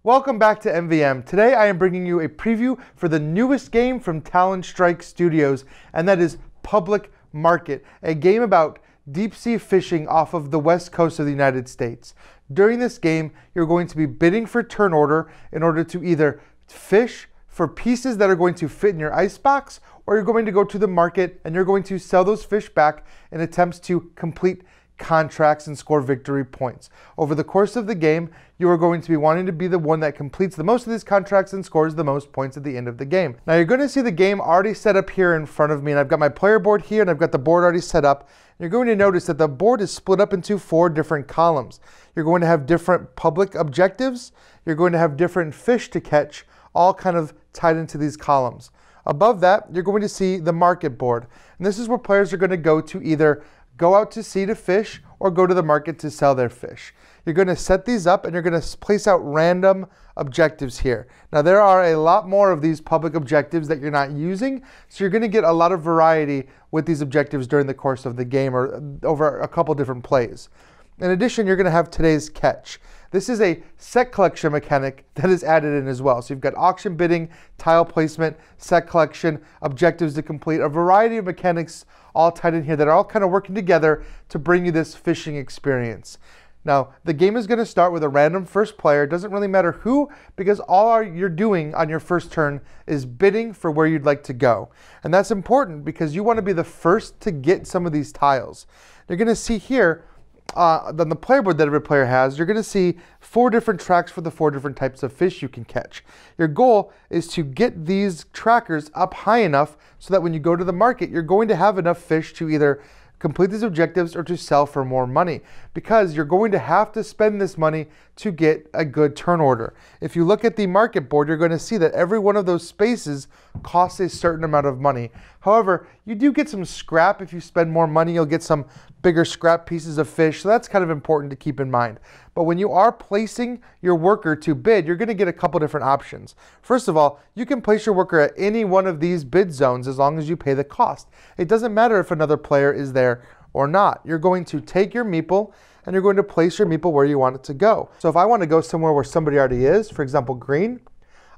Welcome back to MVM. Today I am bringing you a preview for the newest game from Talon Studios, and that is Public Market, a game about deep sea fishing off of the west coast of the United States. During this game, you're going to be bidding for turn order in order to either fish for pieces that are going to fit in your icebox, or you're going to go to the market and you're going to sell those fish back in attempts to complete contracts and score victory points. Over the course of the game, you are going to be wanting to be the one that completes the most of these contracts and scores the most points at the end of the game. Now you're going to see the game already set up here in front of me, and I've got my player board here and I've got the board already set up. You're going to notice that the board is split up into 4 different columns. You're going to have different public objectives. You're going to have different fish to catch, all kind of tied into these columns. Above that, you're going to see the market board. And this is where players are going to go to either go out to sea to fish or go to the market to sell their fish. You're going to set these up and you're going to place out random objectives here. Now there are a lot more of these public objectives that you're not using, so you're going to get a lot of variety with these objectives during the course of the game or over a couple different plays. In addition, you're going to have today's catch. This is a set collection mechanic that is added in as well. So you've got auction bidding, tile placement, set collection, objectives to complete, a variety of mechanics all tied in here that are all kind of working together to bring you this fishing experience. Now, the game is going to start with a random first player. It doesn't really matter who, because all you're doing on your first turn is bidding for where you'd like to go. And that's important because you want to be the first to get some of these tiles. You're going to see here, on the player board that every player has, you're going to see 4 different tracks for the 4 different types of fish you can catch. Your goal is to get these trackers up high enough so that when you go to the market, you're going to have enough fish to either complete these objectives or to sell for more money, because you're going to have to spend this money to get a good turn order. If you look at the market board, you're going to see that every one of those spaces costs a certain amount of money. However, you do get some scrap. If you spend more money, you'll get some bigger scrap pieces of fish, so that's kind of important to keep in mind. But when you are placing your worker to bid, you're going to get a couple different options. First of all, you can place your worker at any one of these bid zones as long as you pay the cost. It doesn't matter if another player is there or not. You're going to take your meeple and you're going to place your meeple where you want it to go. So if I want to go somewhere where somebody already is, for example, green,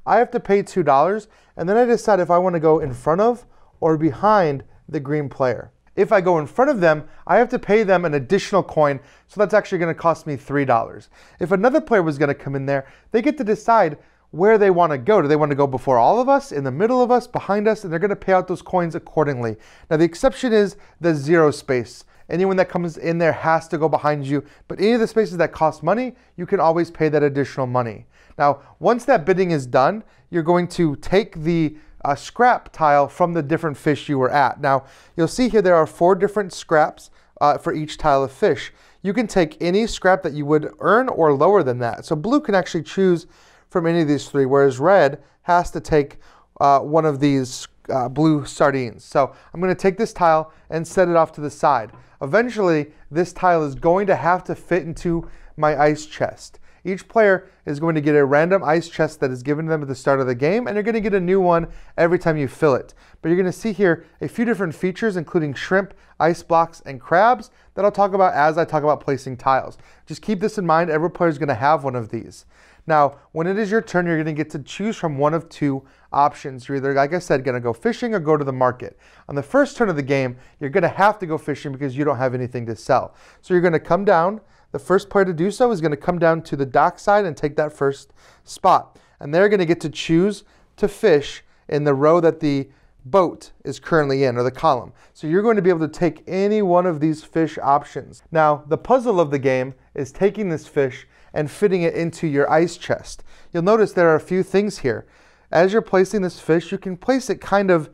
I have to pay $2, and then I decide if I want to go in front of or behind the green player. If I go in front of them, I have to pay them an additional coin, so that's actually going to cost me $3. If another player was going to come in there, they get to decide where they want to go. Do they want to go before all of us, in the middle of us, behind us? And they're going to pay out those coins accordingly. Now the exception is the 0 space. Anyone that comes in there has to go behind you, but any of the spaces that cost money, you can always pay that additional money. Now, once that bidding is done, you're going to take the scrap tile from the different fish you were at. Now, you'll see here there are 4 different scraps for each tile of fish. You can take any scrap that you would earn or lower than that. So blue can actually choose from any of these 3, whereas red has to take one of these blue sardines. So I'm going to take this tile and set it off to the side. Eventually, this tile is going to have to fit into my ice chest. Each player is going to get a random ice chest that is given to them at the start of the game, and you're going to get a new one every time you fill it. But you're going to see here a few different features, including shrimp, ice blocks, and crabs, that I'll talk about as I talk about placing tiles. Just keep this in mind, every player is going to have one of these. Now, when it is your turn, you're going to get to choose from one of 2 options. You're either, like I said, going to go fishing or go to the market. On the first turn of the game, you're going to have to go fishing because you don't have anything to sell. So you're going to come down. The first player to do so is going to come down to the dock side and take that first spot. And they're going to get to choose to fish in the row that the boat is currently in, or the column. So you're going to be able to take any one of these fish options. Now, the puzzle of the game is taking this fish and fitting it into your ice chest. You'll notice there are a few things here. As you're placing this fish, you can place it kind of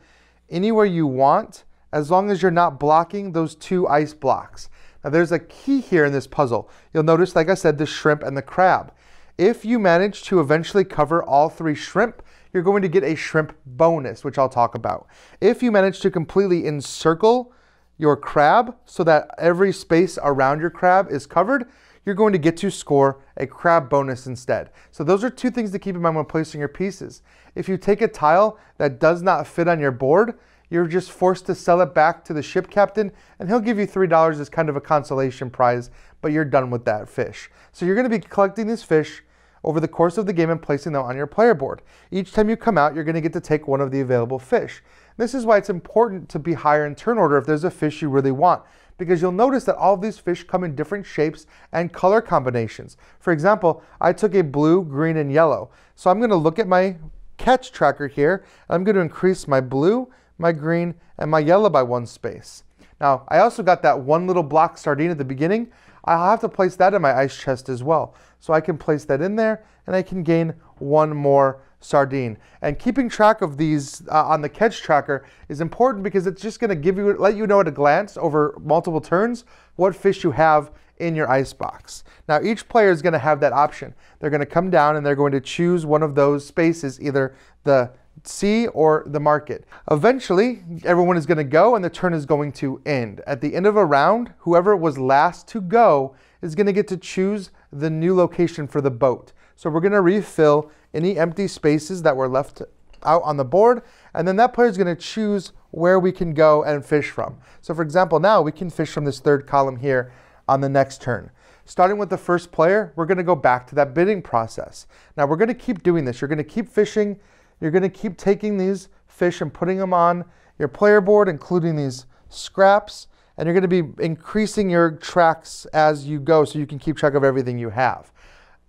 anywhere you want, as long as you're not blocking those 2 ice blocks. Now there's a key here in this puzzle. You'll notice, like I said, the shrimp and the crab. If you manage to eventually cover all 3 shrimp, you're going to get a shrimp bonus, which I'll talk about. If you manage to completely encircle your crab so that every space around your crab is covered, you're going to get to score a crab bonus instead. So those are 2 things to keep in mind when placing your pieces. If you take a tile that does not fit on your board, you're just forced to sell it back to the ship captain, and he'll give you $3 as kind of a consolation prize, but you're done with that fish. So you're going to be collecting these fish over the course of the game and placing them on your player board. Each time you come out, you're going to get to take one of the available fish. This is why it's important to be higher in turn order if there's a fish you really want, because you'll notice that all of these fish come in different shapes and color combinations. For example, I took a blue, green, and yellow. So I'm going to look at my catch tracker here, and I'm going to increase my blue, my green, and my yellow by 1 space. Now, I also got that one little block sardine at the beginning. I'll have to place that in my ice chest as well. So I can place that in there, and I can gain 1 more sardine. And keeping track of these on the catch tracker is important because it's just going to let you know at a glance over multiple turns what fish you have in your ice box. Now each player is going to have that option. They're going to come down and they're going to choose one of those spaces, either the sea or the market. Eventually, everyone is going to go and the turn is going to end. At the end of a round, whoever was last to go is going to get to choose the new location for the boat. So we're going to refill any empty spaces that were left out on the board, and then that player is going to choose where we can go and fish from. So for example, now we can fish from this 3rd column here on the next turn. Starting with the first player, we're going to go back to that bidding process. Now we're going to keep doing this. You're going to keep fishing. You're going to keep taking these fish and putting them on your player board, including these scraps, and you're going to be increasing your tracks as you go so you can keep track of everything you have.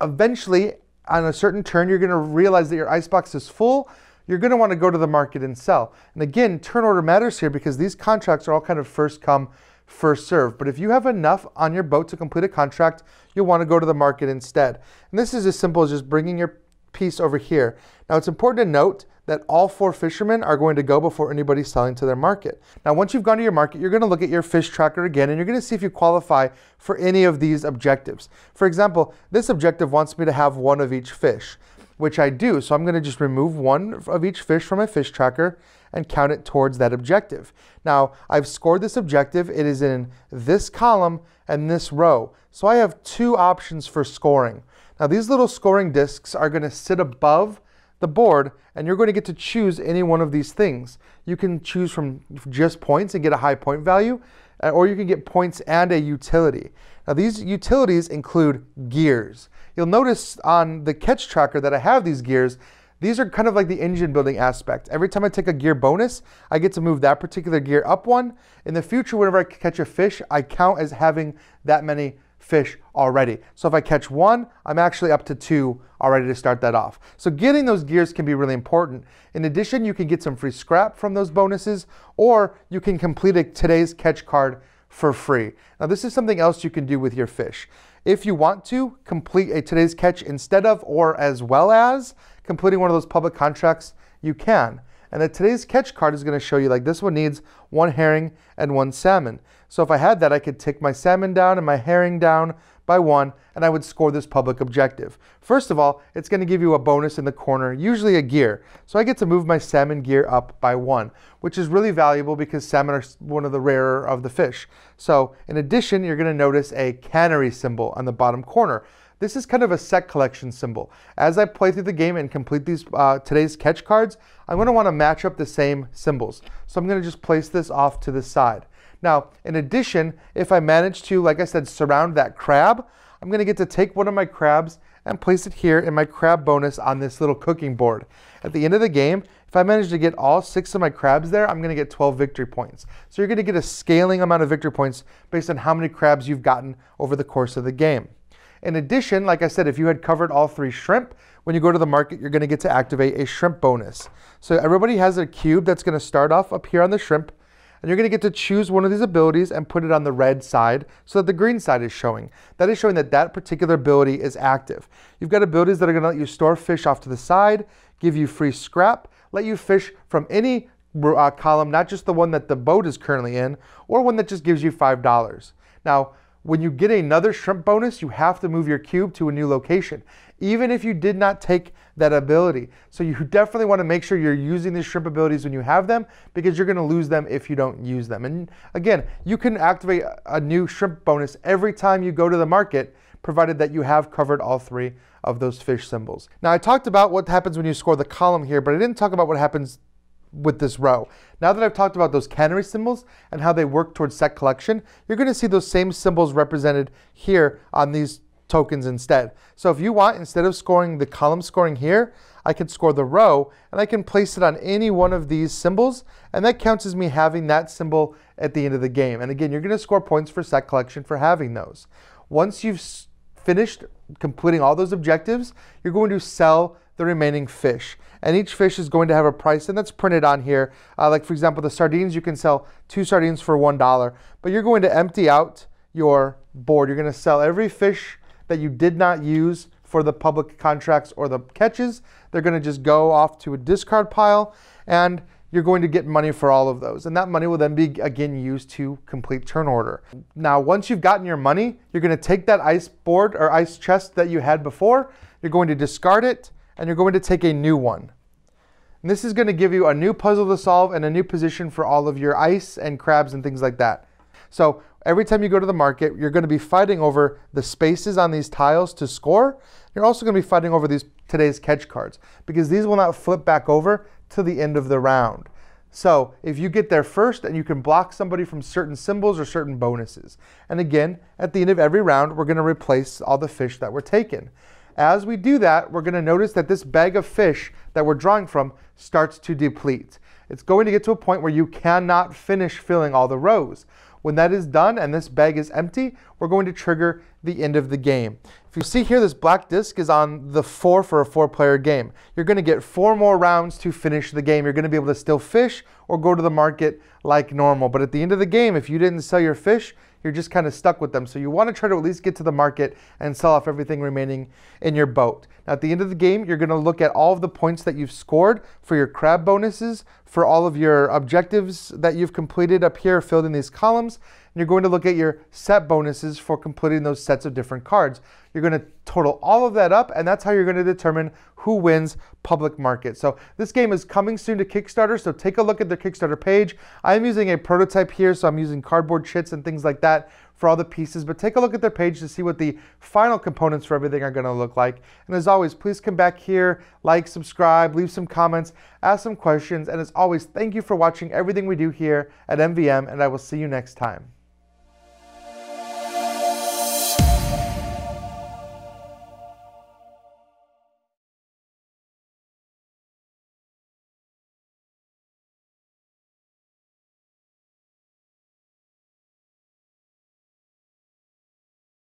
Eventually, on a certain turn, you're going to realize that your icebox is full. You're going to want to go to the market and sell. And again, turn order matters here because these contracts are all kind of first come, first serve. But if you have enough on your boat to complete a contract, you'll want to go to the market instead. And this is as simple as just bringing your piece over here. Now it's important to note that all 4 fishermen are going to go before anybody's selling to their market. Now once you've gone to your market, you're going to look at your fish tracker again and you're going to see if you qualify for any of these objectives. For example, this objective wants me to have 1 of each fish, which I do. So I'm going to just remove 1 of each fish from my fish tracker and count it towards that objective. Now I've scored this objective. It is in this column and this row. So I have 2 options for scoring. Now these little scoring discs are going to sit above the board and you're going to get to choose any one of these things. You can choose from just points and get a high point value, or you can get points and a utility. Now these utilities include gears. You'll notice on the catch tracker that I have these gears. These are kind of like the engine building aspect. Every time I take a gear bonus, I get to move that particular gear up 1. In the future, whenever I catch a fish, I count as having that many fish already. So if I catch 1, I'm actually up to 2 already to start that off. So getting those gears can be really important. In addition, you can get some free scrap from those bonuses, or you can complete a today's catch card for free. Now this is something else you can do with your fish. If you want to complete a today's catch instead of or as well as completing one of those public contracts, you can. And the today's catch card is going to show you, like this one needs 1 herring and 1 salmon. So if I had that, I could take my salmon down and my herring down by 1, and I would score this public objective. First of all, it's going to give you a bonus in the corner, usually a gear. So I get to move my salmon gear up by 1, which is really valuable because salmon are one of the rarer of the fish. So in addition, you're going to notice a cannery symbol on the bottom corner. This is kind of a set collection symbol. As I play through the game and complete these today's catch cards, I'm going to want to match up the same symbols. So I'm going to just place this off to the side. Now, in addition, if I manage to, like I said, surround that crab, I'm going to get to take one of my crabs and place it here in my crab bonus on this little cooking board. At the end of the game, if I manage to get all 6 of my crabs there, I'm going to get 12 victory points. So you're going to get a scaling amount of victory points based on how many crabs you've gotten over the course of the game. In addition, like I said, if you had covered all 3 shrimp, when you go to the market, you're going to get to activate a shrimp bonus. So everybody has a cube that's going to start off up here on the shrimp, and you're going to get to choose one of these abilities and put it on the red side so that the green side is showing. That is showing that that particular ability is active. You've got abilities that are going to let you store fish off to the side, give you free scrap, let you fish from any column, not just the one that the boat is currently in, or one that just gives you $5. Now, when you get another shrimp bonus, you have to move your cube to a new location, even if you did not take that ability. So you definitely want to make sure you're using these shrimp abilities when you have them, because you're going to lose them if you don't use them. And again, you can activate a new shrimp bonus every time you go to the market, provided that you have covered all 3 of those fish symbols. Now I talked about what happens when you score the column here, but I didn't talk about what happens with this row. Now that I've talked about those cannery symbols and how they work towards set collection, you're going to see those same symbols represented here on these tokens instead. So if you want, instead of scoring the column scoring here, I could score the row, and I can place it on any one of these symbols, and that counts as me having that symbol at the end of the game. And again, you're going to score points for set collection for having those. Once you've finished completing all those objectives, you're going to sell the remaining fish. And each fish is going to have a price, and that's printed on here. Like for example, the sardines, you can sell 2 sardines for $1, but you're going to empty out your board. You're going to sell every fish that you did not use for the public contracts or the catches. They're going to just go off to a discard pile, and you're going to get money for all of those. And that money will then be, again, used to complete turn order. Now, once you've gotten your money, you're going to take that ice board or ice chest that you had before, you're going to discard it, and you're going to take a new one. And this is going to give you a new puzzle to solve and a new position for all of your ice and crabs and things like that. So every time you go to the market, you're going to be fighting over the spaces on these tiles to score. You're also going to be fighting over today's catch cards, because these will not flip back over to the end of the round. So if you get there first, and you can block somebody from certain symbols or certain bonuses. And again, at the end of every round, we're going to replace all the fish that were taken. As we do that, we're going to notice that this bag of fish that we're drawing from starts to deplete. It's going to get to a point where you cannot finish filling all the rows. When that is done and this bag is empty, we're going to trigger the end of the game. If you see here, this black disc is on the 4 for a 4-player game. You're going to get 4 more rounds to finish the game. You're going to be able to still fish or go to the market like normal. But at the end of the game, if you didn't sell your fish, you're just kind of stuck with them. So you want to try to at least get to the market and sell off everything remaining in your boat. Now at the end of the game, you're going to look at all of the points that you've scored for your crab bonuses, for all of your objectives that you've completed up here filled in these columns. And you're going to look at your set bonuses for completing those sets of different cards. You're going to total all of that up, and that's how you're going to determine who wins public market. So this game is coming soon to Kickstarter, so take a look at their Kickstarter page. I'm using a prototype here, so I'm using cardboard chits and things like that for all the pieces, but take a look at their page to see what the final components for everything are going to look like. And as always, please come back here, like, subscribe, leave some comments, ask some questions, and as always, thank you for watching everything we do here at MVM, and I will see you next time.